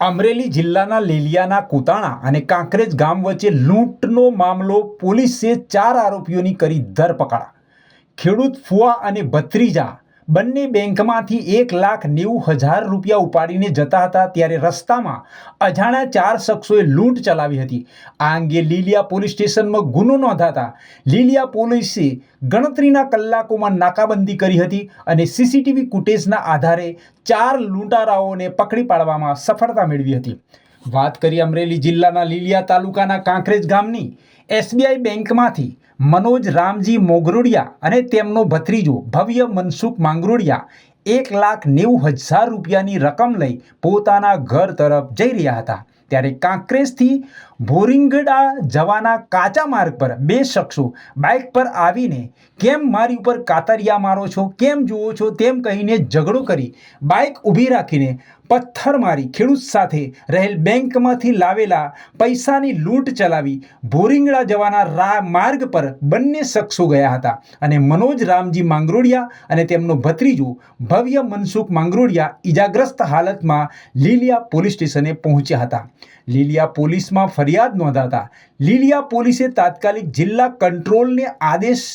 અમરેલી જિલ્લાના લીલિયાના કુતાણા અને કાંકરેજ ગામ વચ્ચે લૂંટનો મામલો. પોલીસે 4 આરોપીઓની કરી ધરપકડ. ખેડૂત ફુવા અને ભત્રીજા બંને બેંકમાંથી 1,90,000 રૂપિયા ઉપાડીને જતા હતા ત્યારે રસ્તામાં અજાણ્યા 4 શખ્સોએ લૂંટ ચલાવી હતી. આ અંગે લીલિયા પોલીસ સ્ટેશનમાં ગુનો નોંધાતા લીલિયા પોલીસે ગણતરીના કલાકોમાં નાકાબંધી કરી હતી અને સીસીટીવી ફૂટેજના આધારે 4 લૂંટારાઓને પકડી પાડવામાં સફળતા મેળવી હતી. વાત કરીએ અમરેલી જિલ્લાના લીલિયા તાલુકાના કાંકરેજ ગામની. SBI બેંકમાંથી મનોજ રામજી મોગરોડિયા અને તેમનો ભત્રીજો ભવ્ય મનસુખ માંગરોડિયા 1,90,000 રૂપિયાની રકમ લઈ પોતાના ઘર તરફ જઈ રહ્યા હતા ત્યારે કાંકરેજથી ભોરિંગડા જવાના કાચા માર્ગ પર 2 શખ્સો બાઇક પર આવીને કેમ મારી ઉપર કાતરિયા મારો છો, કેમ જુઓ છો તેમ કહીને ઝઘડો કરી બાઇક ઊભી રાખીને પથ્થર મારી ખેડૂત સાથે રહેલ બેંકમાંથી લાવેલા પૈસાની લૂંટ ચલાવી ભોરિંગડા જવાના માર્ગ પર બંને શખ્સો ગયા હતા અને મનોજ રામજી માંગરોડિયા અને તેમનો ભત્રીજો ભવ્ય મનસુખ માંગરોડિયા ઈજાગ્રસ્ત હાલતમાં લીલિયા પોલીસ સ્ટેશને પહોંચ્યા હતા. લીલિયા પોલીસમાં ફરિયાદ નોંધાતા લીલિયા પોલીસે તાત્કાલિક જિલ્લા કંટ્રોલને આદેશ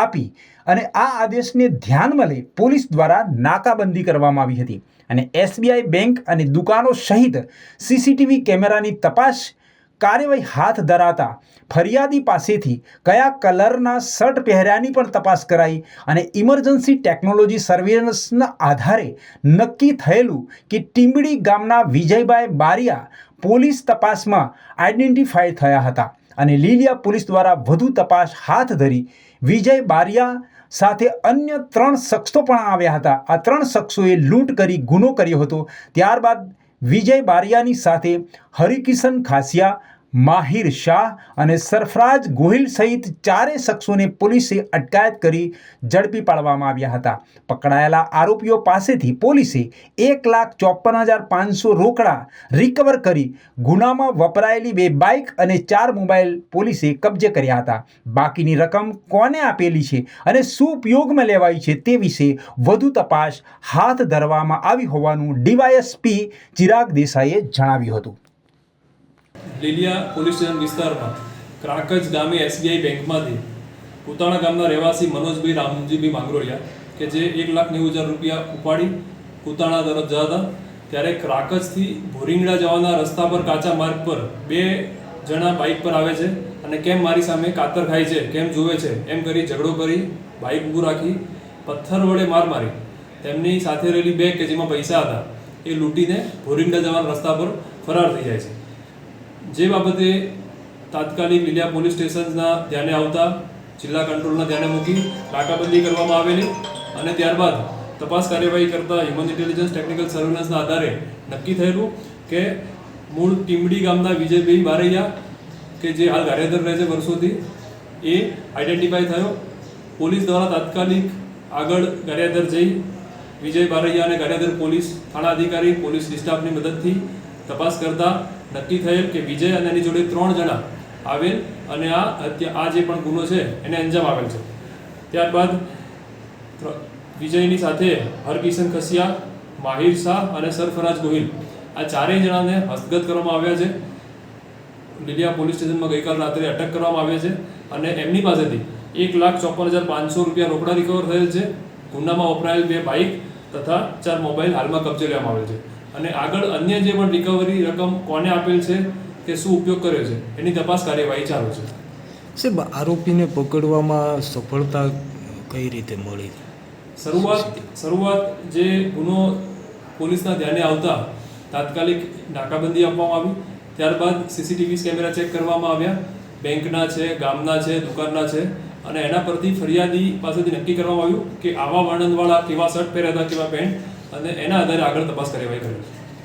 આપી અને આ આદેશને ધ્યાનમાં લઈ પોલીસ દ્વારા નાકાબંધી કરવામાં આવી હતી અને SBI બેંક અને દુકાનો સહિત સીસીટીવી કેમેરાની તપાસ કાર્યવાહી હાથ ધરાતા ફરિયાદી પાસેથી કયા કલરના શર્ટ પહેર્યાની પણ તપાસ કરાઈ અને ઇમરજન્સી ટેકનોલોજી સર્વેલન્સના આધારે નક્કી થયેલું કે ટીંબડી ગામના વિજયભાઈ બારિયા પોલીસ તપાસમાં આઈડેન્ટિફાઈ થયા હતા અને લીલિયા પોલીસ દ્વારા વધુ તપાસ હાથ ધરી વિજય બારિયા સાથે અન્ય 3 શખ્સો પણ આવ્યા હતા. આ 3 શખ્સોએ લૂંટ કરી ગુનો કર્યો હતો. ત્યારબાદ વિજય બારિયાની સાથે હરિકિશન ખાસિયા, માહિર શાહ અને સરફરાજ ગોહિલ સહિત 4 શખ્સોને પોલીસે અટકાયત કરી ઝડપી પાડવામાં આવ્યા હતા. પકડાયેલા આરોપીઓ પાસેથી પોલીસે 1,54,500 રોકડા રિકવર કરી ગુનામાં વપરાયેલી 2 બાઇક અને 4 મોબાઈલ પોલીસે કબજે કર્યા હતા. બાકીની રકમ કોને આપેલી છે અને શું ઉપયોગમાં લેવાઈ છે તે વિશે વધુ તપાસ હાથ ધરવામાં આવી હોવાનું DYSP ચિરાગ દેસાઈએ જણાવ્યું હતું. લીલિયા પોલીસ સ્ટેશન વિસ્તારમાં કાંકરેજ ગામે SBI બેંકમાંથી કુતાણા ગામના રહેવાસી મનોજભાઈ રામજીભાઈ માંગરોડિયા કે જે 1,90,000 રૂપિયા ઉપાડી કુતાણા તરફ જતા હતા ત્યારે કાંકરેજથી ભોરિંગડા જવાના રસ્તા પર કાચા માર્ગ પર 2 જણા બાઇક પર આવે છે અને કેમ મારી સામે કાતર ખાય છે, કેમ જુએ છે એમ કરી ઝઘડો કરી બાઇક ઊભું રાખી પથ્થર વડે માર મારી તેમની સાથે રહેલી બેગ કે જેમાં પૈસા હતા એ લૂંટીને ભોરિંગડા જવાના રસ્તા પર ફરાર થઈ જાય છે. જે બાબતે તાત્કાલિક લીલિયા પોલીસ સ્ટેશનના ધ્યાને આવતા જિલ્લા કંટ્રોલના ધ્યાને મૂકી નાકાબંધી કરવામાં આવેલી અને ત્યારબાદ તપાસ કાર્યવાહી કરતા હ્યુમન ઇન્ટેલિજન્સ ટેકનિકલ સર્વેલન્સના આધારે નક્કી થયેલું કે મૂળ ટીંબડી ગામના વિજયભાઈ બારૈયા કે જે હાલ ગારિયાદર રહે છે વર્ષોથી એ આઈડેન્ટિફાઈ થયો. પોલીસ દ્વારા તાત્કાલિક આગળ ગારિયાદર જઈ વિજય બારૈયા અને ગારિયાદર પોલીસ થાણા અધિકારી પોલીસ સ્ટાફની મદદથી તપાસ કરતા નક્કી થયેલ કે વિજય અને એની જોડે 3 જણા આવેલ અને આ જે પણ ગુનો છે એને અંજામ આવેલ છે. ત્યારબાદ વિજયની સાથે હરકિશન ખસિયા, માહિર શાહ અને સરફરાજ ગોહિલ આ 4 જણાને હસ્તગત કરવામાં આવ્યા છે. લીલિયા પોલીસ સ્ટેશનમાં ગઈકાલ રાત્રે અટક કરવામાં આવે છે અને એમની પાસેથી 1,54,500 રૂપિયા રોકડા રિકવર થયેલ છે. ગુનામાં વપરાયેલ 2 બાઇક તથા 4 મોબાઈલ હાલમાં કબજે લેવામાં આવેલ છે અને આગળ અન્ય જે પણ રિકવરી રકમ કોને આપેલ છે કે શું ઉપયોગ કર્યો છે એની તપાસ કાર્યવાહી ચાલુ છે. સાહેબ, આરોપીને પકડવામાં સફળતા કઈ રીતે મળી? શરૂઆત જે ગુનો પોલીસના ધ્યાને આવતા તાત્કાલિક નાકાબંધી આપવામાં આવી. ત્યારબાદ સીસીટીવી કેમેરા ચેક કરવામાં આવ્યા. બેંકના છે, ગામના છે, દુકાનના છે અને એના પરથી ફરિયાદી પાસેથી નક્કી કરવામાં આવ્યું કે આવા વર્ણનવાળા કેવા શર્ટ પહેર્યા હતા, કેવા પેન્ટ અને એના આધારે આગળ તપાસ કાર્યવાહી કરી.